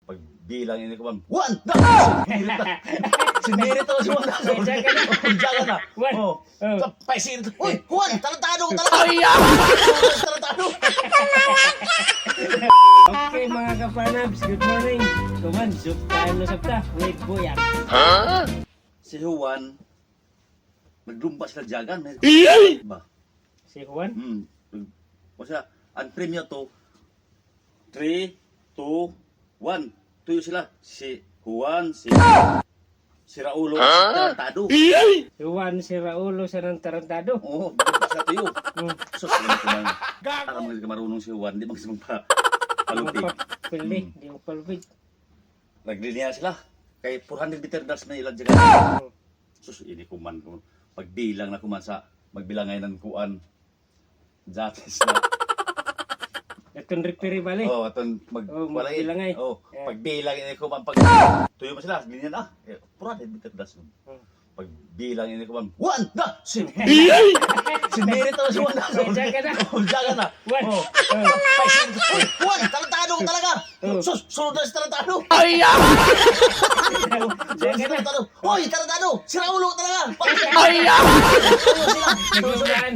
Pagbilang ini ko man, one! Sinirito na si Juan. Jaga na. Oh. Paisirito. Uy, Juan, tarantado ko talaga. Tarantado. Okay mga kapanabs, good morning. Kuman, soup time na sabta. Wait, buyak. Si Juan, nagdumpa sila jagan. Ba? Si Juan? Masya, ang premyo to, 3, 2, 1. Tuyo sila. Si Juan, si Raulo, si Tarantado. Si Juan, si Raulo, sa ng Tarantado. Oo, dumpa sila tuyo. Sus, para mga marunong si Juan, di magsimpa palupi. Pili, di mo palupit. Naglilinya sila. Kay 400 meter das na ilang jagan. Sus, ini kuman. Pagbilang na kuman sa magbilangay ng kuan. Jatis na. Itong referee bali. Oh, atong magwalay. Magbilangay. Oh, pagbilang ini ko man pag tuyo mo sila, ganyan ah. 400 meter das. Pagbilang ini ko man, one! Da! Sinirito na si Juan. Jaga na. Jaga na. One. Paisirito. Uy, Juan! Tarantado ko talaga. Sus, sunod na si Tarantado. Sunod si Tarantado. Uy, Tarantado! Si Raulo talaga. Naglumaan.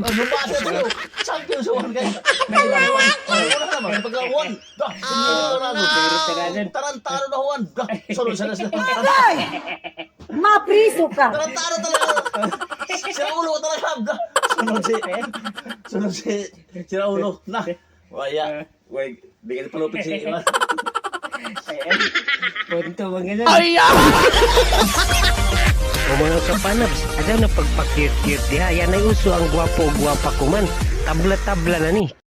Lumaan sila tayo. Champion si Juan kayo. Wala naman. Pagka Juan. Da! Tarantado na Juan. Da! Sunod sila sila. Mapriso ka! Tarantado talaga. Si Raulo talaga. Da! Sunod si Raulo. Na! Waya. Wait, di ka palupit si Iman. Punto mga ganun. O mga kapanabs, ada na pagpakir-kir diha. Yan ay uso ang gwapo-gwapa kuman. Tabla-tabla na ni.